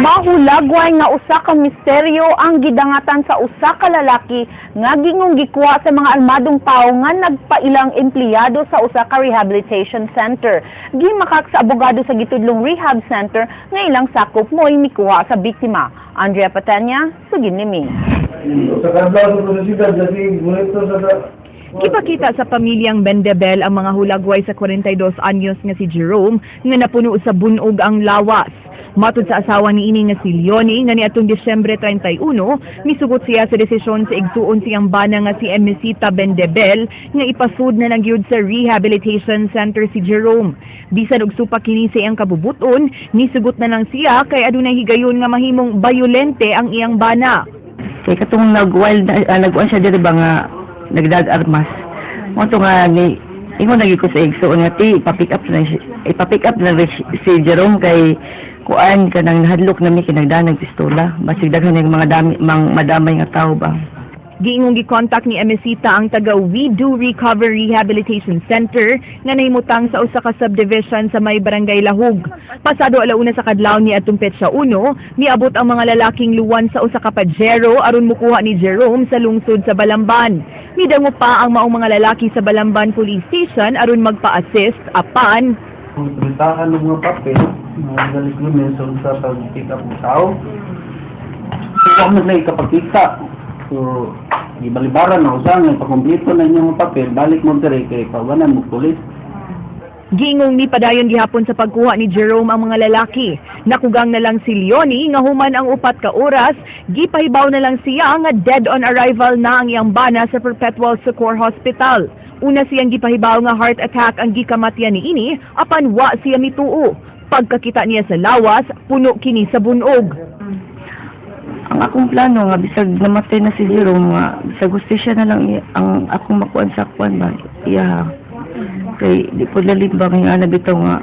Mahulagway nga usa ka misteryo ang gidangatan sa usa ka lalaki nga gingong gikuha sa mga almadong tao nga nagpailang empleyado sa usa ka rehabilitation center. Gimakak sa abogado sa gitudlong rehab center nga ilang sakop mo'y mikuha sa biktima. Andrea Patanya, sugin ni Ming. Ipakita sa pamilyang Bendebel ang mga hulagway sa 42 anyos nga si Jerome nga napuno sa bunog ang lawas. Matod sa asawa ni ini nga si Leonie nga niadtong Disyembre 31, misugot siya sa desisyon sa igsuon siyang bana nga si Emisita Bendebel nga ipasud na nagyud sa rehabilitation center si Jerome. Bisan og supa kini sa iyang kabubuton, misugot na lang siya kay adunay higayon nga mahimong bayolente ang iyang bana. Kay katong nag-wild nag-uwan siya diri ba nga nagdag-armas. Mo to nga ni ingon lagi ko sa igsuon nga ti ipa-pick up na si Jerome kay kuan kanang nahadlok nami kinagdanag pistola basig daghan ng mga madamay nga tao ba. Giingong gi-contact ni Emisita ang taga We Do Recover Rehabilitation Center nga nahimutang sa usa ka subdivision sa may barangay Lahug. Pasado alauna sa kadlaw ni atong Petsa 1, miabot ang mga lalaking luwan sa usa ka pajero aron mukuha ni Jerome sa lungsod sa Balamban. Midango pa ang maong mga lalaki sa Balamban Police Station aron magpa-assist apan Bentahan ng mga papel, mga daliglimen sa pag-pick up ng tao. Kung ano na ikapagkita, so, ibalibaran na usang, ipagkumplito na inyong papel, balik mo diri kay kawanan mo pulis. Giingong ni padayon gihapon sa pagkuha ni Jerome ang mga lalaki. Nakugang na lang si Leonie nga human ang 4 ka oras, gipahibaw na lang siya nga dead on arrival na ang iyang bana sa Perpetual Succor Hospital. Una siyang gipahibaw nga heart attack ang gikamatyan ni ini apan wa siya mituo. Pagkakita niya sa lawas, puno kini sa bunog. Ang akong plano nga bisag namatay na si Jerome nga bisag hustisya na lang ang akong makuan sa kuan ba. Iya. Kay di po lalimbang nga na bitaw nga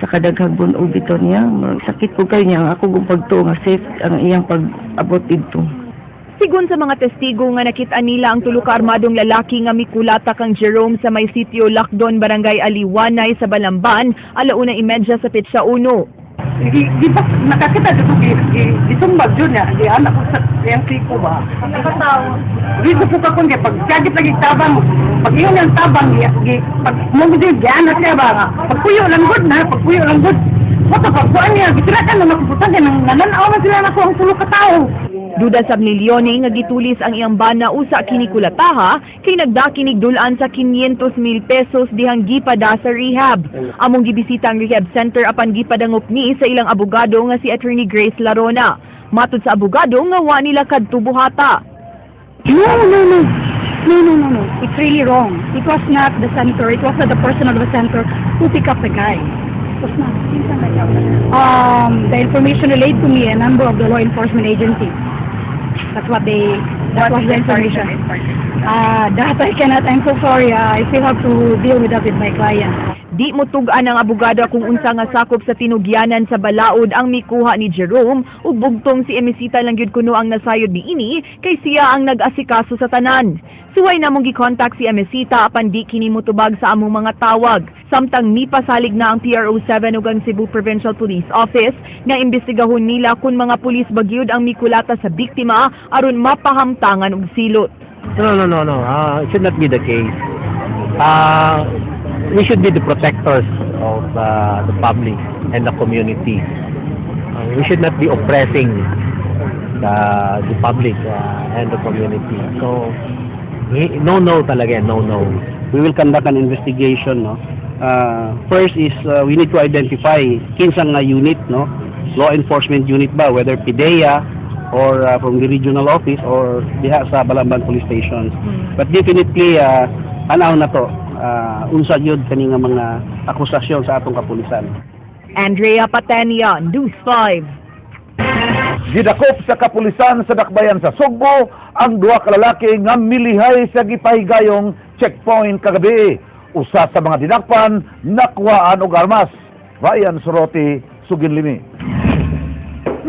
sa kadaghang bunog bitaw niya. Sakit ko kay niya ang ako gong pagtuo nga safe ang iyang pag-abot dito. Sigun sa mga testigo nga nakita nila ang tulo ka armadong lalaki nga mikulata kang Jerome sa may sitio Lakdon, Barangay Aliwanay sa Balamban, alauna 30 sa Petsa 1. Di ba nakakita dito itong bagyo niya, di anak ko sa yung siko ba? Nakatawa. Dito po ka kung pag sagit lagi tabang, pag iyon yung tabang, pag mong din, anak niya ba? Pagpuyo lang good na, pagpuyo lang good. Mata pagpuan niya, gitirakan na makuputan niya, nananaw man sila na ko ang tulo ka tao. Duda sa ni Leonie nga gitulis ang iyang bana usa kini kulataha kay nagdakinig dulan sa 500,000 pesos dihang gipada sa rehab. Among gibisita ang rehab center apan gipadangop ni sa ilang abogado nga si Attorney Grace Larona. Matud sa abogado nga wa nila kadto buhata. No. It's really wrong. It was not the center. It was not the person of the center who picked up the guy. It was not. The information relayed to me a number of the law enforcement agencies. That was the information. That I cannot. I'm so sorry. I still have to deal with that with my client. Di mo tugaan ang abogado kung unsa nga sakop sa tinugyanan sa balaod ang mikuha ni Jerome ug bugtong si Emisita lang gyud kuno ang nasayod niini kay siya ang nag-asikaso sa tanan. Suway namong gi-contact si Emisita apan di kini motubag sa among mga tawag. Samtang mipasalig na ang PRO7 ug ang Cebu Provincial Police Office nga imbestigahon nila kung mga pulis bagyod ang mikulata sa biktima aron mapahamtangan og silot. No. It should not be the case. We should be the protectors of the public and the community. We should not be oppressing the public and the community. So, no talaga, no. We will conduct an investigation. No? First is we need to identify kinsang unit, no, law enforcement unit ba, whether PIDEA or from the regional office or diha sa Balamban Police Stations. But definitely, anaw na to. Unsa yun kani nga mga akusasyon sa atong kapulisan. Andrea Patenia, News 5. Gidakop sa kapulisan sa Dakbayan sa Sugbo ang 2 ka lalaki nga milihay sa gipahigayong checkpoint kagabi. Usa sa mga dinakpan nakuhaan og armas. Ryan Soroti, Suginlimi.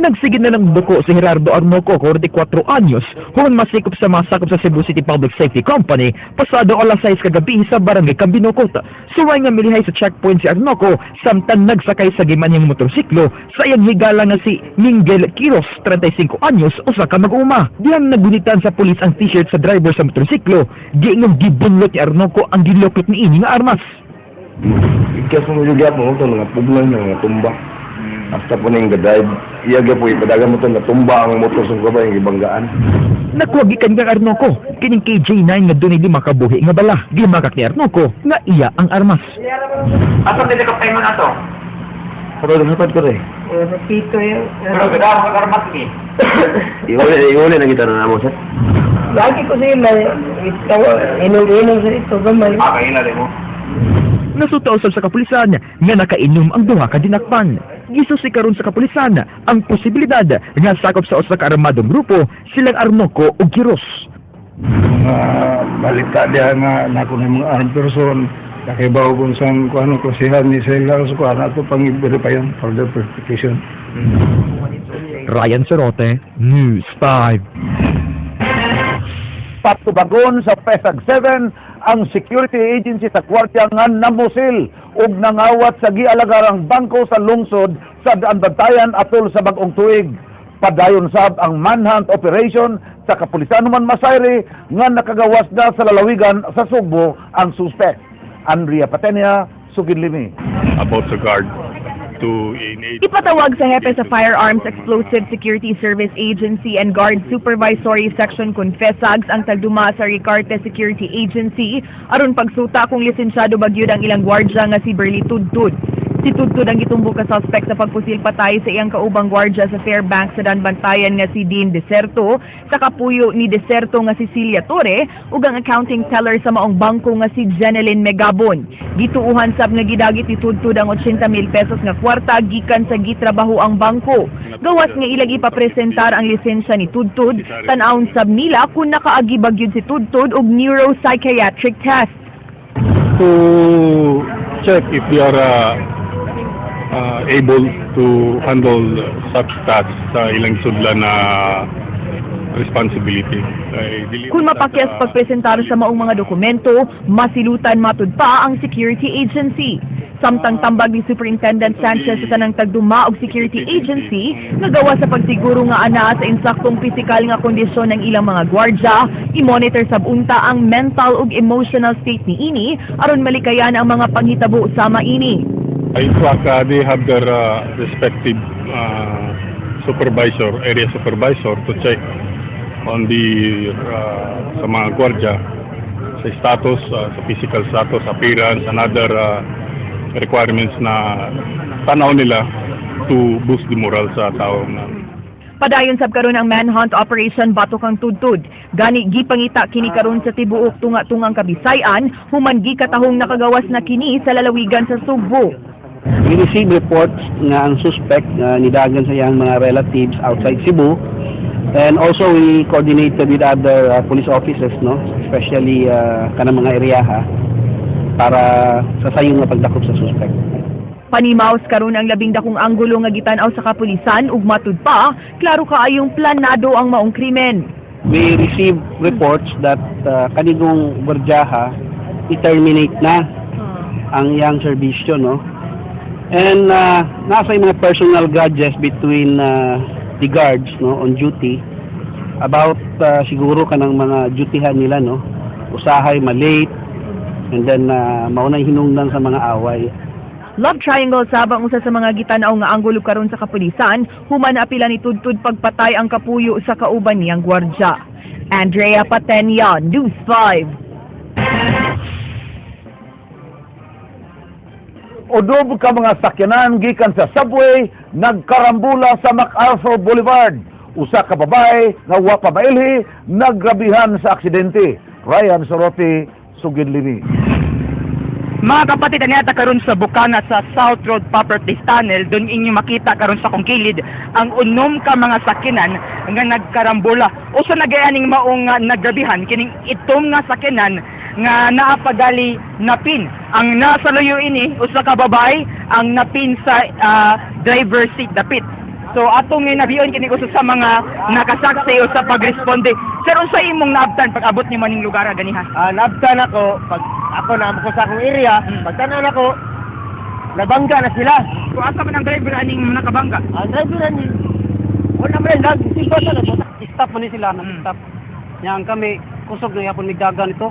Nagsigid na ng duko si Gerardo Arnoco, 44 anyos, human masikop sa masakop sa Cebu City Public Safety Company, pasado alas 6 kagabi sa Barangay Cambinocot. Suway nga milihay sa checkpoint si Arnoco, samtang nagsakay sa gimanyang motorsiklo, sa iyang higala nga si Mingel Quiros, 35 anyos, usa ka mag-uma. Diyang nagunitan sa pulis ang t-shirt sa driver sa motorsiklo, giingong gibunlot ni Arnoco ang ginlokot ni ini nga armas. Ikas mo yung gapon ito, nga puglan nga tumba. Hasta po na yung drive, iyaga po ipadagan mo ito, natumba ang motor sa kabay, yung ibanggaan. Nakuwagikan nga Arnoco, kining KJ9 nga doon hindi makabuhi nga bala. Gimakak ni Arnoco nga iya ang armas. Ato din ka paimo na to? Pero dapat ko rin. Repito yun. Pero kada mo karmas ni. Iuli na kita na namo, sir. Lagi ko sila, inom-inom sa ito, gamay. Kaila din mo. Nasuta usab sa kapulisan nga nakainom ang duha ka dinakpan. Gisusi karon sa kapulisan ang posibilidad nga sakop sa usa ka armadong grupo silang Arnoco ug Quiros. Mga balita diya nga nako na mga armed person nakibaw kung saan kung ano klasihan ni sila so kung ano ito pang-verifiyan for the verification. Ryan Serote, News 5. Patubagon sa Pesag 7 ang security agency sa Kwartya nga namusil ug nangawat sa gialagarang bangko sa lungsod sa Daanbantayan atol sa bag-ong tuig. Padayon sab ang manhunt operation sa kapulisan human Masayre nga nakagawas na sa lalawigan sa Sugbo ang suspect. Andrea Patenia, Suginlimi. About the guard to enable. Ipatawag sa hepe sa Firearms Explosive Security Service Agency and Guard Supervisory Section Confesags ang tagduma sa Ricarte Security Agency aron pagsuta kung lisensyado ba gyud ang ilang gwardya nga si Berly Tudtud. Si Tudtud ang gitumbok ka suspect sa pagpusil patay sa iyang kaubang gwardya sa Fairbanks sa Daanbantayan nga si Dean Deserto, sa kapuyo ni Deserto nga si Celia Torre ug ang accounting teller sa maong bangko nga si Jeneline Megabon. Gituuhan sab nga gidagit ni Tudtud ang 80,000 pesos nga kwarta gikan sa gitrabaho ang bangko. Gawas nga ilag ipapresentar ang lisensya ni Tudtud, tan-awon sab nila kung nakaagi ba gyud si Tudtud og neuropsychiatric test. To check if they are able to handle such tasks sa ilang sudla na responsibility. Kung mapakyas pagpresentar sa maong mga dokumento, masilutan matud pa ang security agency. Samtang tambag ni Superintendent Sanchez sa tanang tagduma og security agency, nagawa sa pagsiguro nga ana sa insaktong pisikal nga kondisyon ng ilang mga gwardya, i-monitor sab unta ang mental ug emotional state ni ini aron malikayan ang mga panghitabo sama ini. In fact, they have their respective supervisor, area supervisor to check on the sa mga gwardya sa status, sa physical status, appearance, and other requirements na tanaw nila to boost the moral sa tao. Padayon sab karon ang manhunt operation batok ang Tudtud. Gani gipangita kini karon sa tibuok tunga-tungang Kabisayan, human gikatahong nakagawas na kini sa lalawigan sa Sugbo. We receive reports nga ang suspect nidagan sa iyang mga relatives outside Cebu, and also we coordinated with other police officers, no, especially kanang mga area para sa sayong nga pagdakop sa suspect. Panimaos karon ang labing dakong anggulo nga gitanaw sa kapulisan ug matud pa, klaro kaayong planado ang maong krimen. We receive reports that kanigong gwardiyaha i-terminate na ang iyang serbisyo, no. And nasa yung mga personal grudges between the guards, no, on duty about siguro kanang mga dutyhan nila, no, usahay malate and then maunay hinungdan sa mga away. Love triangle sabang usa sa mga gitanaw nga anggulo karon sa kapulisan, human apila ni Tudtud pagpatay ang kapuyo sa kauban niyang gwardya. Andrea Patenya, News 5. Udob ka mga sakyanan gikan sa subway nagkarambula sa MacArthur Boulevard. Usa ka babae nga wa pa mailhi naggrabihan sa aksidente. Ryan Sorote, Suginlimi. Mga kapatid, aniyata karon sa Bukana sa South Road Properties Tunnel, doon inyo makita karon sa kong kilid ang unom ka mga sakyanan nga nagkarambula. O sa nagayaning maong naggrabihan kining itom nga sakyanan nga naapagali napin. Ang nasa layo ini usa ka babae ang napin sa driver seat dapit. So atong nga nabiyon kini usa sa mga nakasaksi o sa pagresponde. Sir, unsa imong naabtan pag abot nimo ning lugar ganiha? Naabtan ako, pag ako na ko sa akong area, pagtanan ako, nabangga na sila. So asa man ang driver aning nakabangga? Ang driver ni, wala man nagsimba sa Stop mo ni sila, stop. Yang kami, kusog na yapon migdagan ito.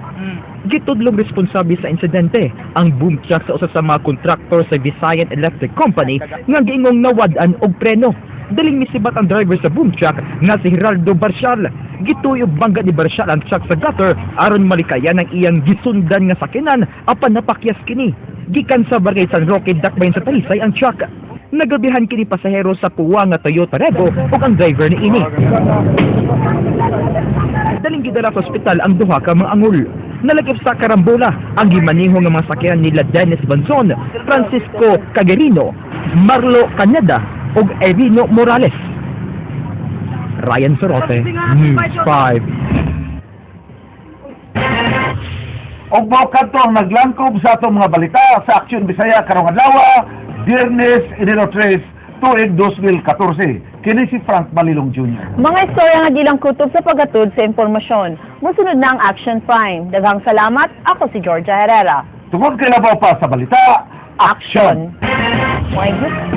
Gitudlong responsable sa insidente ang boom truck sa usa sa mga kontraktor sa Visayan Electric Company nga giingong nawad-an og preno. Daling misibat ang driver sa boom truck nga si Geraldo Barcial. Gituyo bangga ni Barcial ang truck sa gutter aron malikayan ang iyang gisundan nga sakinan apan napakyas kini. Gikan sa Barangay San Roque dakbayan sa Talisay ang truck. Nagabihan kini pasahero sa puwa nga Toyota Revo ug ang driver ni ini. Daling gidala sa ospital ang duha ka mga angol. Nalagip sa karambola ang gimaneho nga mga sakyan nila Dennis Banzon, Francisco Cagerino, Marlo Caneda ug Evino Morales. Ryan Sorote, News 5. Og mao kadto ang naglangkob sa atong mga balita sa Aksyon Bisaya karong adlaw, Viernes 13, tuig 2014. Kini si Frank Balilong Jr. Mga istorya nga di lang kutob sa paghatod sa impormasyon. Musunod na ang Action Prime. Daghang salamat. Ako si Georgia Herrera. Tungod kay labaw pa sa balita, Aksyon! My goodness.